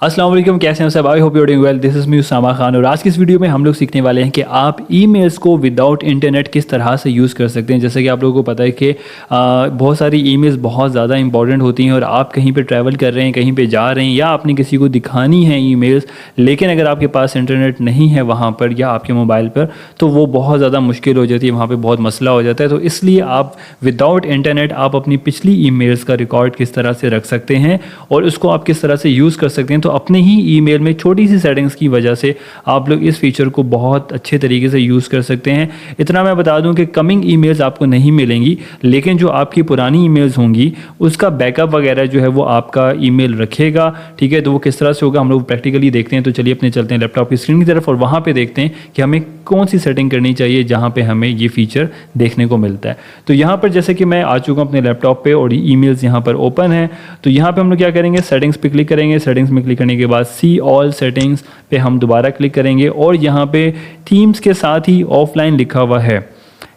अस्सलाम वालेकुम, कैसे हैं सब? I hope you are doing well. This is me Usama Khan और आज की इस वीडियो में हम लोग सीखने वाले हैं कि आप ईमेल्स को विदाउट इंटरनेट किस तरह से यूज़ कर सकते हैं। जैसे कि आप लोगों को पता है कि बहुत सारी ईमेल्स बहुत ज़्यादा इंपॉर्टेंट होती हैं और आप कहीं पे ट्रैवल कर रहे हैं, कहीं पे जा रहे हैं या आपने किसी को दिखानी है ईमेल्स, लेकिन अगर आपके पास इंटरनेट नहीं है वहाँ पर या आपके मोबाइल पर, तो वो बहुत ज़्यादा मुश्किल हो जाती है, वहाँ पर बहुत मसला हो जाता है। तो इसलिए आप विदाउट इंटरनेट आप अपनी पिछली ईमेल्स का रिकॉर्ड किस तरह से रख सकते हैं और उसको आप किस तरह से यूज़ कर सकते हैं। तो अपने ही ईमेल में छोटी सी सेटिंग्स की वजह से आप लोग इस फीचर को बहुत अच्छे तरीके से यूज़ कर सकते हैं। इतना मैं बता दूं कि कमिंग ईमेल्स आपको नहीं मिलेंगी, लेकिन जो आपकी पुरानी ईमेल्स होंगी उसका बैकअप वगैरह जो है वो आपका ईमेल रखेगा। ठीक है, तो वो किस तरह से होगा हम लोग प्रैक्टिकली देखते हैं। तो चलिए अपने चलते हैं लैपटॉप की स्क्रीन की तरफ और वहाँ पर देखते हैं कि हमें कौन सी सेटिंग करनी चाहिए जहाँ पर हमें ये फीचर देखने को मिलता है। तो यहाँ पर जैसे कि मैं आ चुका हूँ अपने लैपटॉप पर और ईमेल्स यहाँ पर ओपन है। तो यहाँ पर हम लोग क्या करेंगे, सेटिंग्स पे क्लिक करेंगे। सेटिंग्स में क्लिक करने के बाद सी ऑल सेटिंग्स पे हम दोबारा क्लिक करेंगे और यहाँ पे थीम्स के साथ ही ऑफलाइन लिखा हुआ है।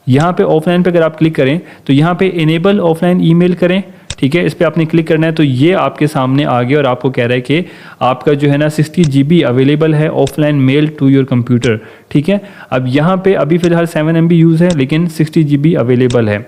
यहाँ पे ऑफलाइन पे अगर आप क्लिक करें तो यहाँ पे इनेबल ऑफलाइन ईमेल करें। ठीक है, इस पर आपने क्लिक करना है तो ये आपके सामने आ गया और आपको कह रहा है कि आपका जो है ना 60 GB अवेलेबल है offline mail to your computer. ठीक है, अब यहाँ पे अभी फ़िलहाल 7 MB यूज़ है लेकिन 60 GB अवेलेबल है।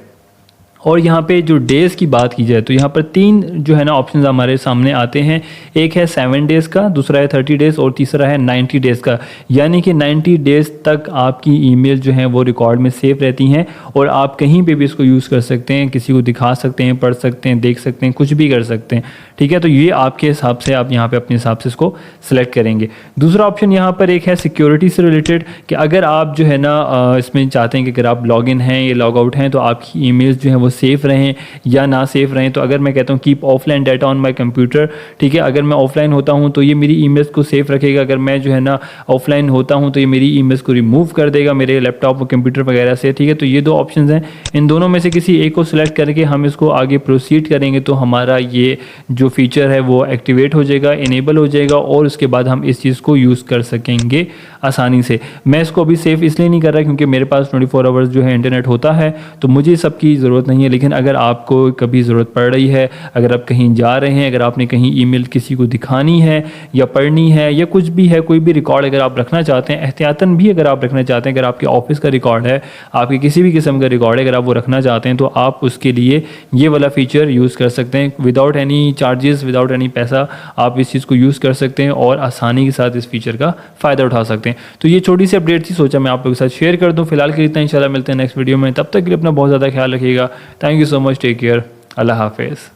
और यहाँ पे जो डेज़ की बात की जाए तो यहाँ पर 3 जो है ना ऑप्शन हमारे सामने आते हैं। एक है 7 डेज़ का, दूसरा है 30 डेज़ और तीसरा है 90 डेज़ का। यानी कि 90 डेज़ तक आपकी ईमेल जो है वो रिकॉर्ड में सेव रहती हैं और आप कहीं पे भी इसको यूज़ कर सकते हैं, किसी को दिखा सकते हैं, पढ़ सकते हैं, देख सकते हैं, कुछ भी कर सकते हैं। ठीक है, तो ये आपके हिसाब से आप यहाँ पर अपने हिसाब से इसको सेलेक्ट करेंगे। दूसरा ऑप्शन यहाँ पर एक है सिक्योरिटी से रिलेटेड कि अगर आप जो है ना इसमें चाहते हैं कि अगर आप लॉग इन हैं या लॉग आउट हैं तो आपकी ईमेल्स जो हैं वो सेफ़ रहें या ना सेफ़ रहें। तो अगर मैं कहता हूँ keep offline data on my computer, ठीक है, अगर मैं ऑफलाइन होता हूँ तो ये मेरी ईमेल्स को सेफ़ रखेगा। अगर मैं जो है ना ऑफलाइन होता हूँ तो ये मेरी ईमेल्स को रिमूव कर देगा मेरे लैपटॉप और कंप्यूटर वगैरह से। ठीक है, तो ये 2 ऑप्शंस हैं, इन दोनों में से किसी एक को सिलेक्ट करके हम इसको आगे प्रोसीड करेंगे तो हमारा ये जो फीचर है वो एक्टिवेट हो जाएगा, इनेबल हो जाएगा और उसके बाद हम इस चीज़ को यूज़ कर सकेंगे आसानी से। मैं इसको अभी सेफ़ इसलिए नहीं कर रहा क्योंकि मेरे पास 24 आवर्स जो है इंटरनेट होता है, तो मुझे सबकी ज़रूरत नहीं है। लेकिन अगर आपको कभी ज़रूरत पड़ रही है, अगर आप कहीं जा रहे हैं, अगर आपने कहीं ईमेल किसी को दिखानी है या पढ़नी है या कुछ भी है, कोई भी रिकॉर्ड अगर आप रखना चाहते हैं, एहतियातन भी अगर आप रखना चाहते हैं, अगर आपके ऑफिस का रिकॉर्ड है, आपके किसी भी किस्म का रिकॉर्ड है, अगर आप वो रखना चाहते हैं तो आप उसके लिए ये वाला फ़ीचर यूज़ कर सकते हैं without any charges, without any पैसा। आप इस चीज़ को यूज़ कर सकते हैं और आसानी के साथ इस फीचर का फ़ायदा उठा सकते हैं। तो ये छोटी सी अपडेट थी, सोचा मैं आप लोगों के साथ शेयर कर दूँ। फिलहाल के लिए इतना, इंशाल्लाह मिलते हैं नेक्स्ट वीडियो में। तब तक के लिए अपना बहुत ज़्यादा ख्याल रखिएगा। Thank you so much, take care, अल्लाह हाफिज़।